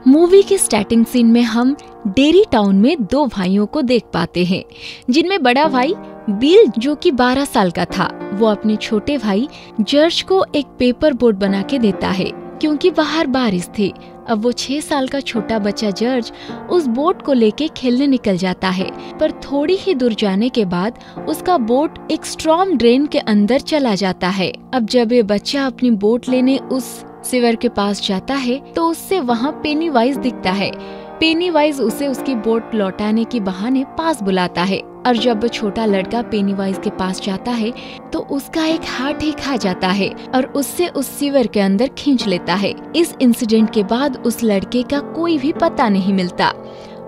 Movie के starting scene में हम डेरी टाउन में दो भाइयों को देख पाते हैं, जिनमें बड़ा भाई बिल जो कि 12 साल का था, वो अपने छोटे भाई जॉर्ज को एक पेपर बोट बना के देता है क्योंकि बाहर बारिश थी। अब वो 6 साल का छोटा बच्चा जॉर्ज उस बोट को लेके खेलने निकल जाता है, पर थोड़ी ही दूर जाने के बाद उसका बोट एक स्टॉर्म ड्रेन के अंदर चला जाता है। अब जब ये बच्चा अपनी बोट लेने उस सिवर के पास जाता है तो उससे वहाँ पेनीवाइज दिखता है। पेनीवाइज उसे उसकी बोट लौटाने के बहाने पास बुलाता है, और जब वो छोटा लड़का पेनीवाइज के पास जाता है तो उसका एक हाथ ही खा जाता है और उससे उस सिवर के अंदर खींच लेता है। इस इंसिडेंट के बाद उस लड़के का कोई भी पता नहीं मिलता।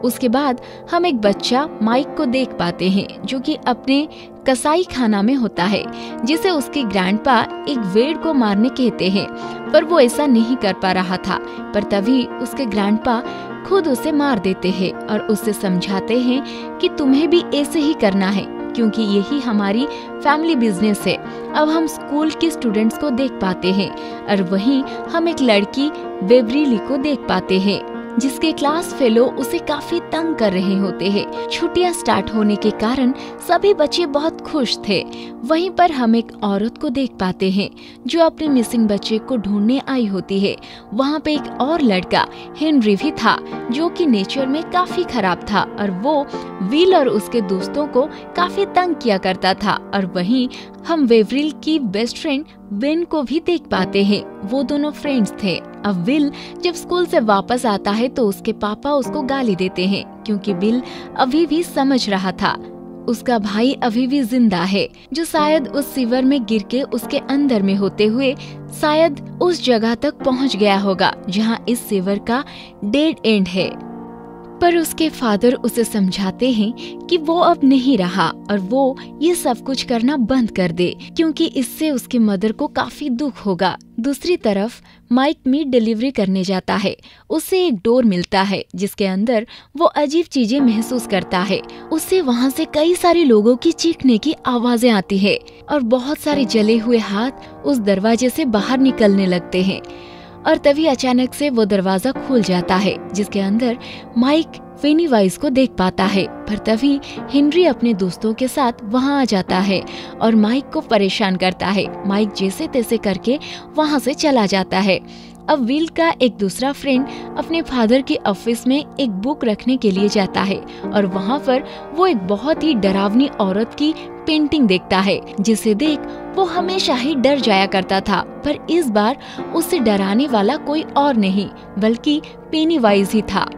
उसके बाद हम एक बच्चा माइक को देख पाते हैं जो कि अपने कसाई खाना में होता है, जिसे उसके ग्रैंडपा एक वेड को मारने कहते हैं, पर वो ऐसा नहीं कर पा रहा था। पर तभी उसके ग्रैंडपा खुद उसे मार देते हैं और उससे समझाते हैं कि तुम्हें भी ऐसे ही करना है क्योंकि यही हमारी फैमिली बिजनेस है। अब हम स्कूल के स्टूडेंट्स को देख पाते हैं और वहीं हम एक लड़की वेवरीली को देख पाते हैं जिसके क्लास फेलो उसे काफी तंग कर रहे होते हैं। छुट्टियां स्टार्ट होने के कारण सभी बच्चे बहुत खुश थे। वहीं पर हम एक औरत को देख पाते हैं जो अपने मिसिंग बच्चे को ढूंढने आई होती है। वहाँ पे एक और लड़का हेनरी भी था जो कि नेचर में काफी खराब था और वो विल और उसके दोस्तों को काफी तंग किया करता था। और वहीं हम वेवरिल की बेस्ट फ्रेंड बेन को भी देख पाते हैं। वो दोनों फ्रेंड्स थे। अब विल जब स्कूल से वापस आता है तो उसके पापा उसको गाली देते हैं क्योंकि विल अभी भी समझ रहा था उसका भाई अभी भी जिंदा है, जो शायद उस सिवर में गिर के उसके अंदर में होते हुए शायद उस जगह तक पहुंच गया होगा जहां इस सिवर का डेड एंड है। पर उसके फादर उसे समझाते हैं कि वो अब नहीं रहा और वो ये सब कुछ करना बंद कर दे क्योंकि इससे उसकी मदर को काफी दुख होगा। दूसरी तरफ माइक मीट डिलीवरी करने जाता है। उसे एक डोर मिलता है जिसके अंदर वो अजीब चीजें महसूस करता है। उसे वहाँ से कई सारे लोगों की चीखने की आवाजें आती है और बहुत सारे जले हुए हाथ उस दरवाजे से बाहर निकलने लगते हैं। और तभी अचानक से वो दरवाजा खुल जाता है जिसके अंदर माइक पेनीवाइज को देख पाता है। पर तभी हेनरी अपने दोस्तों के साथ वहां आ जाता है और माइक को परेशान करता है। माइक जैसे तैसे करके वहां से चला जाता है। अब विल का एक दूसरा फ्रेंड अपने फादर के ऑफिस में एक बुक रखने के लिए जाता है और वहाँ पर वो एक बहुत ही डरावनी औरत की पेंटिंग देखता है जिसे देख वो हमेशा ही डर जाया करता था। पर इस बार उसे डराने वाला कोई और नहीं बल्कि पेनीवाइज ही था,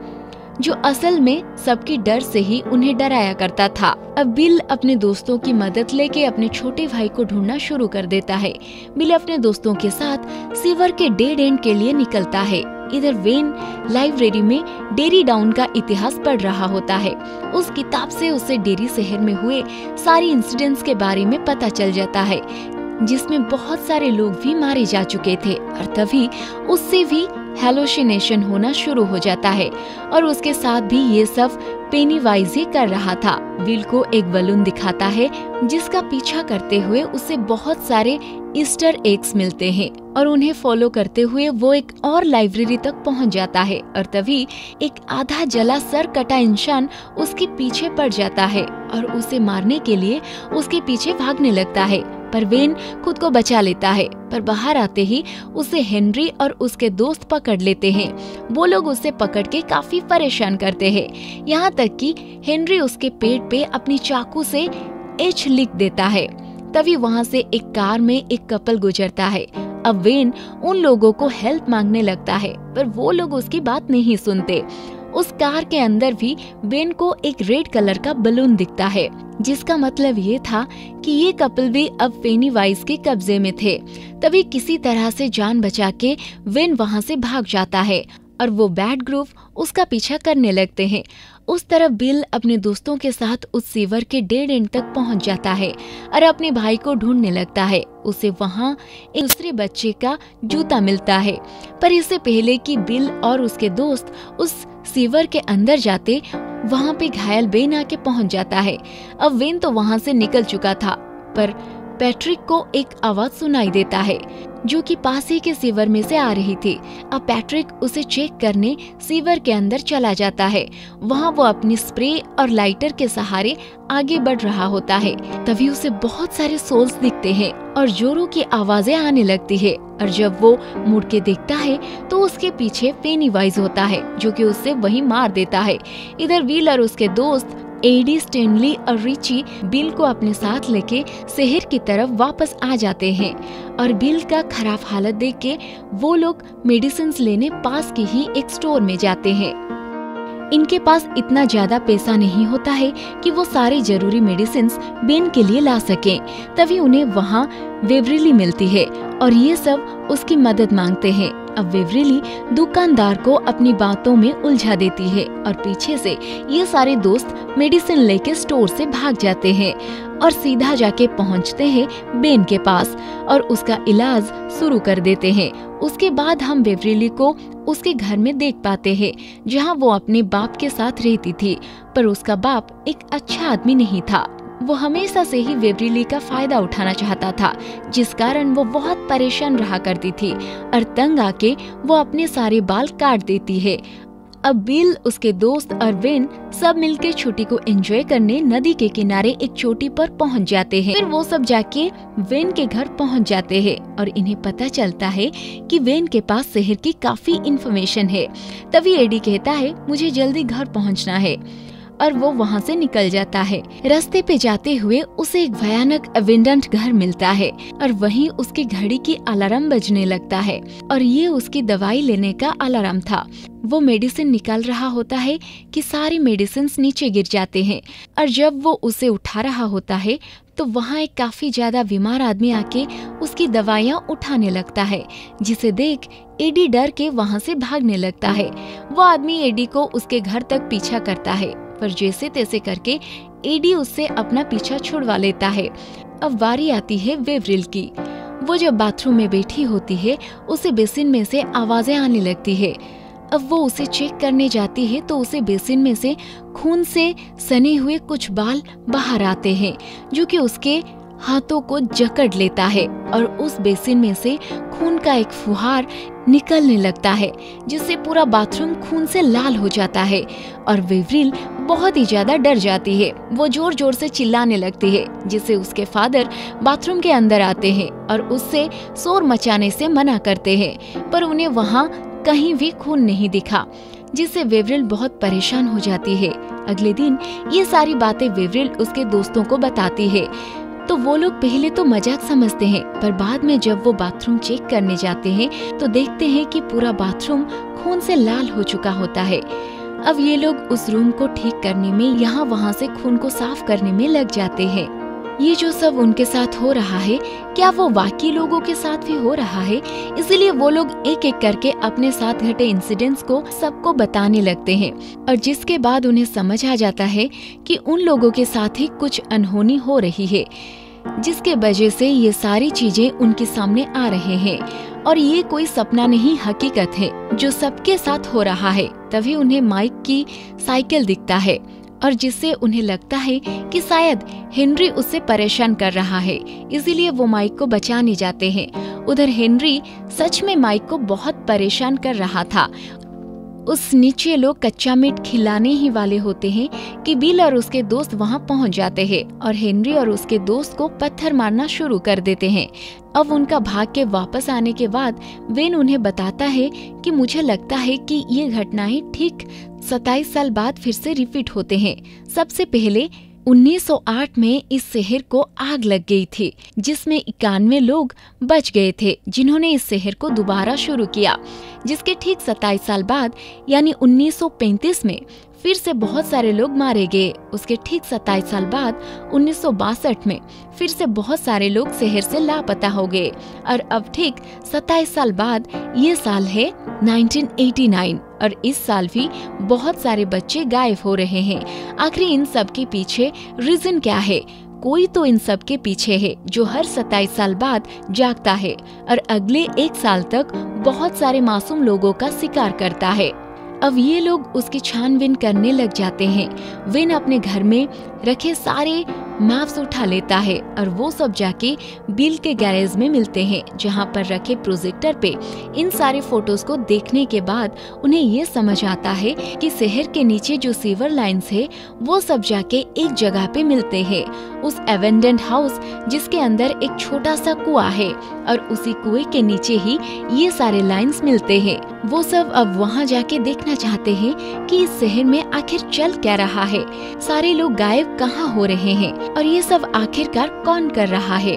जो असल में सबकी डर से ही उन्हें डराया करता था। अब बिल अपने दोस्तों की मदद लेके अपने छोटे भाई को ढूंढना शुरू कर देता है। बिल अपने दोस्तों के साथ सिवर के डेड एंड के लिए निकलता है। इधर वेन लाइब्रेरी में डेरी टाउन का इतिहास पढ़ रहा होता है। उस किताब से उसे डेरी शहर में हुए सारी इंसिडेंट्स के बारे में पता चल जाता है जिसमें बहुत सारे लोग भी मारे जा चुके थे। और तभी उससे भी हेलुसिनेशन होना शुरू हो जाता है और उसके साथ भी ये सब पेनीवाइज ही कर रहा था। विल को एक बलून दिखाता है जिसका पीछा करते हुए उसे बहुत सारे ईस्टर एग्स मिलते हैं और उन्हें फॉलो करते हुए वो एक और लाइब्रेरी तक पहुंच जाता है। और तभी एक आधा जला सर कटा इंसान उसके पीछे पड़ जाता है और उसे मारने के लिए उसके पीछे भागने लगता है। पर वेन खुद को बचा लेता है, पर बाहर आते ही उसे हेनरी और उसके दोस्त पकड़ लेते हैं। वो लोग उसे पकड़ के काफी परेशान करते हैं, यहाँ तक कि हेनरी उसके पेट पे अपनी चाकू से एच लिख देता है। तभी वहाँ से एक कार में एक कपल गुजरता है। अब वेन उन लोगों को हेल्प मांगने लगता है पर वो लोग उसकी बात नहीं सुनते। उस कार के अंदर भी वेन को एक रेड कलर का बलून दिखता है जिसका मतलब ये था कि ये कपल भी अब पेनीवाइज के कब्जे में थे। तभी किसी तरह से जान बचा के वेन वहाँ से भाग जाता है और वो बैड ग्रुप उसका पीछा करने लगते हैं। उस तरफ बिल अपने दोस्तों के साथ उस सिवर के डेड एंड तक पहुंच जाता है और अपने भाई को ढूंढने लगता है। उसे वहां एक दूसरे बच्चे का जूता मिलता है, पर इससे पहले कि बिल और उसके दोस्त उस सिवर के अंदर जाते वहां पे घायल बेन आके पहुंच जाता है। अब वेन तो वहां से निकल चुका था पर पैट्रिक को एक आवाज सुनाई देता है जो कि पास ही के सीवर में से आ रही थी। अब पैट्रिक उसे चेक करने सीवर के अंदर चला जाता है। वहाँ वो अपनी स्प्रे और लाइटर के सहारे आगे बढ़ रहा होता है। तभी उसे बहुत सारे सोल्स दिखते हैं और जोरों की आवाजें आने लगती है। और जब वो मुड़ के देखता है तो उसके पीछे पेनीवाइज होता है, जो कि उससे वहीं मार देता है। इधर विल और उसके दोस्त एडी, स्टैनली और रिची बिल को अपने साथ लेके शहर की तरफ वापस आ जाते हैं। और बिल का खराब हालत देख के वो लोग मेडिसिन लेने पास की ही एक स्टोर में जाते हैं। इनके पास इतना ज्यादा पैसा नहीं होता है कि वो सारी जरूरी मेडिसिन बेन के लिए ला सकें। तभी उन्हें वहाँ वेवरिली मिलती है और ये सब उसकी मदद मांगते हैं। अब वेवरिली दुकानदार को अपनी बातों में उलझा देती है और पीछे से ये सारे दोस्त मेडिसिन लेके स्टोर से भाग जाते हैं और सीधा जाके पहुंचते हैं बेन के पास और उसका इलाज शुरू कर देते हैं। उसके बाद हम वेवरिली को उसके घर में देख पाते हैं, जहां वो अपने बाप के साथ रहती थी। पर उसका बाप एक अच्छा आदमी नहीं था। वो हमेशा से ही वेवरिली का फायदा उठाना चाहता था, जिस कारण वो बहुत परेशान रहा करती थी और तंग आके वो अपने सारे बाल काट देती है। अब बिल, उसके दोस्त और वेन सब मिलकर छुट्टी को एंजॉय करने नदी के किनारे एक चोटी पर पहुंच जाते हैं। फिर वो सब जाके वेन के घर पहुंच जाते हैं और इन्हें पता चलता है कि वेन के पास शहर की काफी इंफॉर्मेशन है। तभी एडी कहता है मुझे जल्दी घर पहुंचना है और वो वहाँ से निकल जाता है। रास्ते पे जाते हुए उसे एक भयानक अबेंडन्ड घर मिलता है और वहीं उसकी घड़ी की अलार्म बजने लगता है और ये उसकी दवाई लेने का अलार्म था। वो मेडिसिन निकाल रहा होता है कि सारी मेडिसिन नीचे गिर जाते हैं और जब वो उसे उठा रहा होता है तो वहाँ एक काफी ज्यादा बीमार आदमी आके उसकी दवाइयाँ उठाने लगता है, जिसे देख एडी डर के वहाँ से भागने लगता है। वो आदमी एडी को उसके घर तक पीछा करता है, पर जैसे तैसे करके एडी उससे अपना पीछा छुड़वा लेता है। अब बारी आती है वेवरिल की। वो जब बाथरूम में बैठी होती है उसे बेसिन में से आवाजें आने लगती है। अब वो उसे चेक करने जाती है तो उसे बेसिन में से खून से सने हुए कुछ बाल बाहर आते हैं, जो कि उसके हाथों को जकड़ लेता है और उस बेसिन में से खून का एक फुहार निकलने लगता है, जिससे पूरा बाथरूम खून से लाल हो जाता है और वेवरिल बहुत ही ज्यादा डर जाती है। वो जोर जोर से चिल्लाने लगती है, जिससे उसके फादर बाथरूम के अंदर आते हैं और उससे शोर मचाने से मना करते हैं, पर उन्हें वहाँ कहीं भी खून नहीं दिखा, जिससे वेवरिल बहुत परेशान हो जाती है। अगले दिन ये सारी बातें वेवरिल उसके दोस्तों को बताती है तो वो लोग पहले तो मजाक समझते हैं, पर बाद में जब वो बाथरूम चेक करने जाते हैं तो देखते हैं कि पूरा बाथरूम खून से लाल हो चुका होता है। अब ये लोग उस रूम को ठीक करने में, यहाँ वहाँ से खून को साफ करने में लग जाते हैं। ये जो सब उनके साथ हो रहा है, क्या वो बाकी लोगों के साथ भी हो रहा है? इसलिए वो लोग एक एक करके अपने साथ घटे इंसिडेंट्स को सबको बताने लगते हैं और जिसके बाद उन्हें समझ आ जाता है कि उन लोगों के साथ ही कुछ अनहोनी हो रही है, जिसके वजह से ये सारी चीजें उनके सामने आ रहे हैं और ये कोई सपना नहीं, हकीकत है जो सबके साथ हो रहा है। तभी उन्हें माइक की साइकिल दिखता है और जिससे उन्हें लगता है कि शायद हेनरी उससे परेशान कर रहा है, इसीलिए वो माइक को बचाने जाते हैं। उधर हेनरी सच में माइक को बहुत परेशान कर रहा था। उस नीचे लोग कच्चा मीट खिलाने ही वाले होते हैं कि बिल और उसके दोस्त वहां पहुंच जाते हैं और हेनरी और उसके दोस्त को पत्थर मारना शुरू कर देते हैं। अब उनका भाग के वापस आने के बाद वेन उन्हें बताता है कि मुझे लगता है कि ये घटनाएं ठीक 27 साल बाद फिर से रिपीट होते हैं। सबसे पहले 1908 में इस शहर को आग लग गई थी, जिसमें 91 लोग बच गए थे, जिन्होंने इस शहर को दोबारा शुरू किया। जिसके ठीक 27 साल बाद यानी 1935 में फिर से बहुत सारे लोग मारे गए। उसके ठीक 27 साल बाद 1962 में फिर से बहुत सारे लोग शहर से लापता हो गए और अब ठीक 27 साल बाद ये साल है 1989 और इस साल भी बहुत सारे बच्चे गायब हो रहे हैं। आखिर इन सब के पीछे रीजन क्या है? कोई तो इन सब के पीछे है जो हर 27 साल बाद जागता है और अगले 1 साल तक बहुत सारे मासूम लोगों का शिकार करता है। अब ये लोग उसकी छानबीन करने लग जाते हैं। वेन अपने घर में रखे सारे मैप्स उठा लेता है और वो सब जाके बिल के गैरेज में मिलते हैं, जहाँ पर रखे प्रोजेक्टर पे इन सारे फोटोज को देखने के बाद उन्हें ये समझ आता है कि शहर के नीचे जो सीवर लाइंस है वो सब जाके एक जगह पे मिलते हैं, उस एवेंडेंट हाउस जिसके अंदर एक छोटा सा कुआं है और उसी कुएं के नीचे ही ये सारे लाइंस मिलते हैं। वो सब अब वहाँ जाके देखना चाहते हैं कि इस शहर में आखिर चल क्या रहा है, सारे लोग गायब कहाँ हो रहे हैं और ये सब आखिरकार कौन कर रहा है।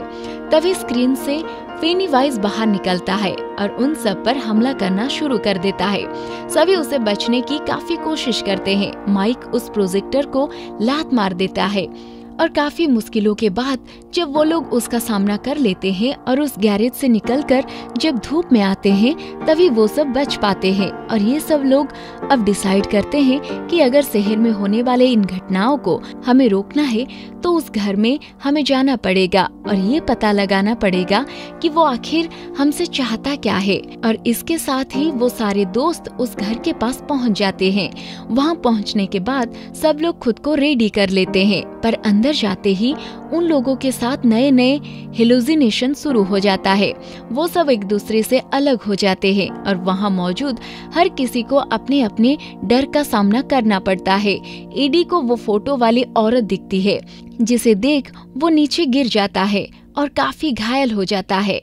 तभी स्क्रीन से पेनीवाइज बाहर निकलता है और उन सब पर हमला करना शुरू कर देता है। सभी उसे बचने की काफी कोशिश करते हैं। माइक उस प्रोजेक्टर को लात मार देता है और काफी मुश्किलों के बाद जब वो लोग उसका सामना कर लेते हैं और उस गैरेज से निकलकर जब धूप में आते हैं तभी वो सब बच पाते हैं। और ये सब लोग अब डिसाइड करते हैं कि अगर शहर में होने वाले इन घटनाओं को हमें रोकना है तो उस घर में हमें जाना पड़ेगा और ये पता लगाना पड़ेगा कि वो आखिर हमसे चाहता क्या है। और इसके साथ ही वो सारे दोस्त उस घर के पास पहुंच जाते हैं। वहां पहुंचने के बाद सब लोग खुद को रेडी कर लेते हैं, पर अंदर जाते ही उन लोगों के साथ नए नए हेलुसिनेशन शुरू हो जाता है। वो सब एक दूसरे से अलग हो जाते हैं और वहाँ मौजूद हर किसी को अपने अपने डर का सामना करना पड़ता है। एडी को वो फोटो वाली औरत दिखती है जिसे देख वो नीचे गिर जाता है और काफी घायल हो जाता है।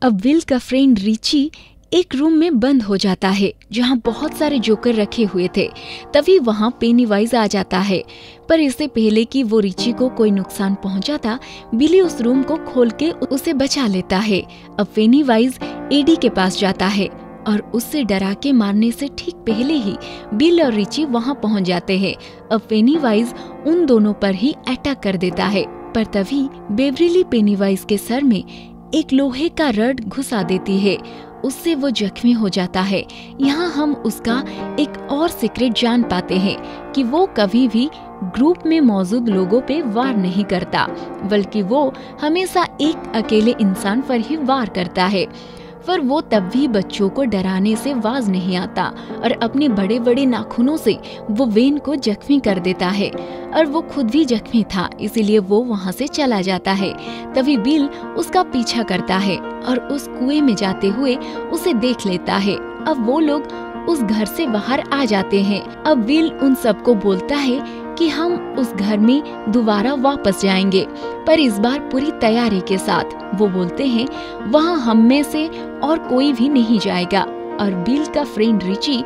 अब विल का फ्रेंड रिची एक रूम में बंद हो जाता है जहाँ बहुत सारे जोकर रखे हुए थे। तभी वहाँ पेनीवाइज आ जाता है, पर इससे पहले कि वो रिची को कोई नुकसान पहुँचाता, बिली उस रूम को खोल के उसे बचा लेता है। अब पेनीवाइज एडी के पास जाता है और उससे डरा के मारने से ठीक पहले ही बिल और रिची वहाँ पहुँच जाते हैं। अब पेनीवाइज उन दोनों पर ही अटैक कर देता है, पर तभी बेवरिली पेनीवाइज के सर में एक लोहे का रड घुसा देती है। उससे वो जख्मी हो जाता है। यहाँ हम उसका एक और सीक्रेट जान पाते हैं कि वो कभी भी ग्रुप में मौजूद लोगों पे वार नहीं करता, बल्कि वो हमेशा एक अकेले इंसान पर ही वार करता है। पर वो तब भी बच्चों को डराने से बाज नहीं आता और अपने बड़े बड़े नाखूनों से वो वेन को जख्मी कर देता है और वो खुद भी जख्मी था, इसीलिए वो वहाँ से चला जाता है। तभी बिल उसका पीछा करता है और उस कुएं में जाते हुए उसे देख लेता है। अब वो लोग उस घर से बाहर आ जाते हैं। अब बिल उन सबको बोलता है कि हम उस घर में दोबारा वापस जाएंगे, पर इस बार पूरी तैयारी के साथ। वो बोलते हैं वहाँ हम में से और कोई भी नहीं जाएगा। और बिल का फ्रेंड रिची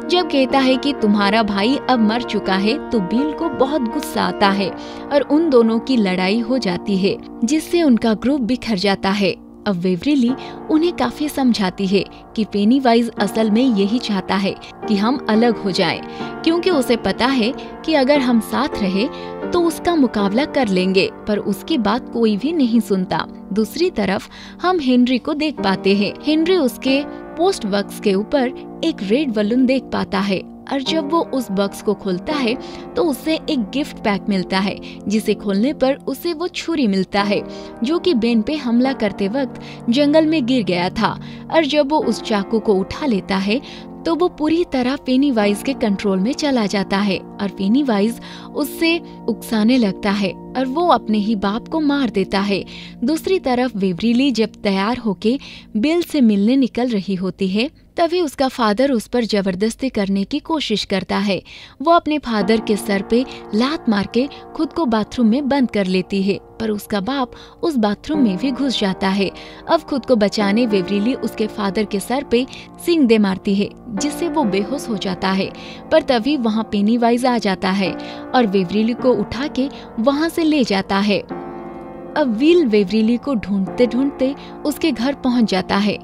जब कहता है कि तुम्हारा भाई अब मर चुका है तो बिल को बहुत गुस्सा आता है और उन दोनों की लड़ाई हो जाती है, जिससे उनका ग्रुप बिखर जाता है। अब बेवरिली उन्हें काफी समझाती है कि पेनीवाइज असल में यही चाहता है कि हम अलग हो जाएं, क्योंकि उसे पता है कि अगर हम साथ रहे तो उसका मुकाबला कर लेंगे, पर उसकी बात कोई भी नहीं सुनता। दूसरी तरफ हम हेनरी को देख पाते हैं। हेनरी उसके पोस्ट बॉक्स के ऊपर एक रेड बलून देख पाता है और जब वो उस बॉक्स को खोलता है तो उसे एक गिफ्ट पैक मिलता है, जिसे खोलने पर उसे वो छुरी मिलता है जो कि बेन पे हमला करते वक्त जंगल में गिर गया था। और जब वो उस चाकू को उठा लेता है तो वो पूरी तरह पेनीवाइज के कंट्रोल में चला जाता है और पेनीवाइज उससे उकसाने लगता है और वो अपने ही बाप को मार देता है। दूसरी तरफ बेवरिली जब तैयार होके बिल से मिलने निकल रही होती है तभी उसका फादर उस पर जबरदस्ती करने की कोशिश करता है। वो अपने फादर के सर पे लात मार के खुद को बाथरूम में बंद कर लेती है, पर उसका बाप उस बाथरूम में भी घुस जाता है। अब खुद को बचाने बेवरिली उसके फादर के सर पे सींग दे मारती है, जिससे वो बेहोश हो जाता है। पर तभी वहाँ पेनीवाइज आ जाता है और बेवरिली को उठा के वहाँ से ले जाता है। अब विल बेवरिली को ढूंढते ढूंढते उसके घर पहुँच जाता है,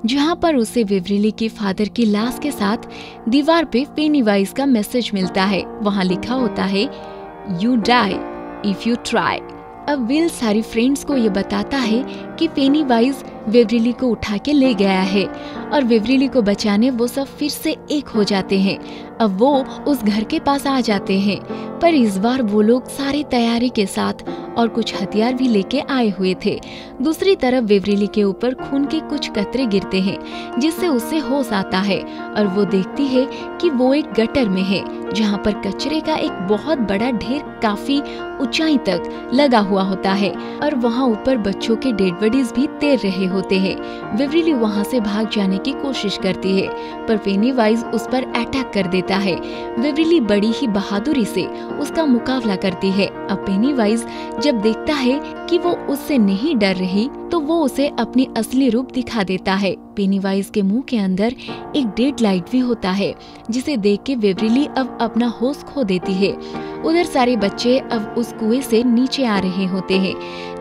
जहाँ पर उसे बेवरिली के फादर की लाश के साथ दीवार पे पेनीवाइज का मैसेज मिलता है। वहाँ लिखा होता है you die if you try. अब विल सारी फ्रेंड्स को ये बताता है कि पेनीवाइज वेवरिली को उठा के ले गया है और वेवरिली को बचाने वो सब फिर से एक हो जाते हैं। अब वो उस घर के पास आ जाते हैं, पर इस बार वो लोग सारी तैयारी के साथ और कुछ हथियार भी लेके आए हुए थे। दूसरी तरफ वेवरिली के ऊपर खून के कुछ कतरे गिरते हैं, जिससे उसे होश आता है और वो देखती है कि वो एक गटर में है, जहाँ पर कचरे का एक बहुत बड़ा ढेर काफी ऊंचाई तक लगा हुआ होता है और वहाँ ऊपर बच्चों के डेड बॉडीज भी तैर रहे होते हैं। वेवरिली वहाँ से भाग जाने की कोशिश करती है, पर पेनीवाइज उस पर अटैक कर देता है। वेवरिली बड़ी ही बहादुरी से उसका मुकाबला करती है। अब पेनीवाइज जब देखता है कि वो उससे नहीं डर रही, तो वो उसे अपनी असली रूप दिखा देता है। पेनीवाइज के मुंह के अंदर एक डेड लाइट भी होता है, जिसे देख के वेवरिली अब अपना होश खो देती है। उधर सारे बच्चे अब उस कुएं से नीचे आ रहे होते हैं।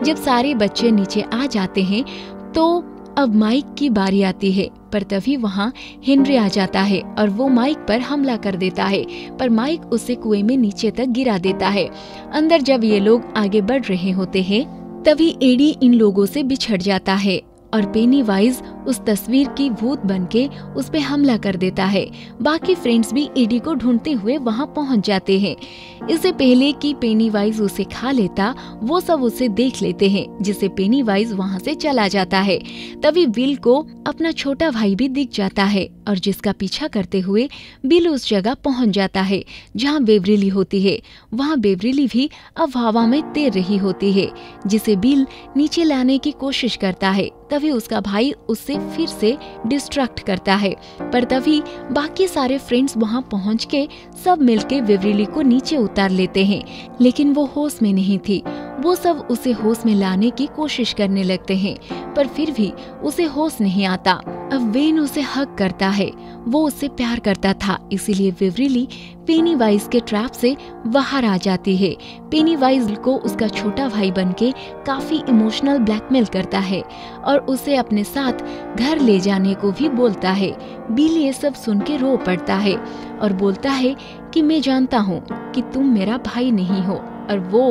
जब सारे बच्चे नीचे आ जाते हैं तो अब माइक की बारी आती है, पर तभी वहाँ हेनरी आ जाता है और वो माइक पर हमला कर देता है, पर माइक उसे कुएं में नीचे तक गिरा देता है। अंदर जब ये लोग आगे बढ़ रहे होते हैं, तभी एडी इन लोगों से बिछड़ जाता है और पेनीवाइज उस तस्वीर की भूत बनके उस पे हमला कर देता है। बाकी फ्रेंड्स भी एडी को ढूंढते हुए वहाँ पहुँच जाते हैं। इससे पहले कि पेनीवाइज उसे खा लेता, वो सब उसे देख लेते हैं, जिससे पेनीवाइज वहाँ से चला जाता है। तभी बिल को अपना छोटा भाई भी दिख जाता है और जिसका पीछा करते हुए बिल उस जगह पहुँच जाता है जहाँ वेवरिली होती है। वहाँ वेवरिली भी अब हवा में तैर रही होती है, जिसे बिल नीचे लाने की कोशिश करता है। तभी उसका भाई उससे फिर से डिस्ट्रैक्ट करता है, पर तभी बाकी सारे फ्रेंड्स वहाँ पहुँच के सब मिलके वेवरिली को नीचे उतार लेते हैं, लेकिन वो होश में नहीं थी। वो सब उसे होश में लाने की कोशिश करने लगते हैं, पर फिर भी उसे होश नहीं आता। अब वेन उसे हग करता है। वो उससे प्यार करता था, इसीलिए वेवरिली पेनीवाइज के ट्रैप से बाहर आ जाती है। पेनीवाइज को उसका छोटा भाई बनके काफी इमोशनल ब्लैकमेल करता है और उसे अपने साथ घर ले जाने को भी बोलता है। बिल ये सब सुन के रो पड़ता है और बोलता है कि मैं जानता हूँ कि तुम मेरा भाई नहीं हो, और वो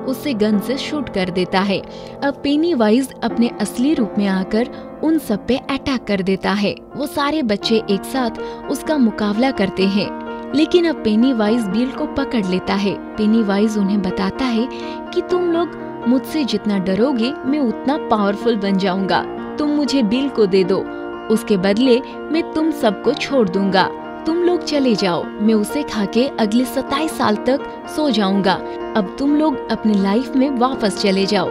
उससे गन से शूट कर देता है। अब पेनीवाइज अपने असली रूप में आकर उन सब पे अटैक कर देता है। वो सारे बच्चे एक साथ उसका मुकाबला करते हैं, लेकिन अब पेनीवाइज बिल को पकड़ लेता है। पेनीवाइज उन्हें बताता है कि तुम लोग मुझसे जितना डरोगे, मैं उतना पावरफुल बन जाऊंगा। तुम मुझे बिल को दे दो, उसके बदले मैं तुम सबको छोड़ दूंगा। तुम लोग चले जाओ, मैं उसे खा के अगले 27 साल तक सो जाऊंगा। अब तुम लोग अपनी लाइफ में वापस चले जाओ।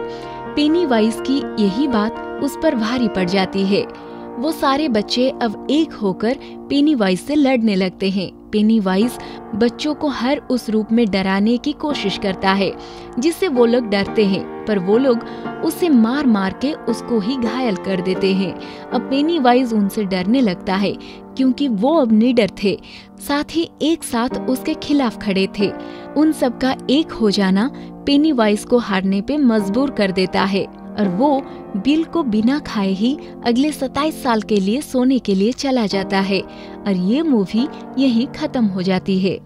पेनीवाइज की यही बात उस पर भारी पड़ जाती है। वो सारे बच्चे अब एक होकर पेनीवाइज से लड़ने लगते हैं। पेनीवाइज बच्चों को हर उस रूप में डराने की कोशिश करता है जिससे वो लोग डरते हैं, पर वो लोग उसे मार मार के उसको ही घायल कर देते हैं। अब पेनीवाइज उनसे डरने लगता है क्योंकि वो अब निडर थे, साथ ही एक साथ उसके खिलाफ खड़े थे। उन सब का एक हो जाना पेनीवाइज को हारने पे मजबूर कर देता है और वो बिल को बिना खाए ही अगले 27 साल के लिए सोने के लिए चला जाता है और ये मूवी यहीं खत्म हो जाती है।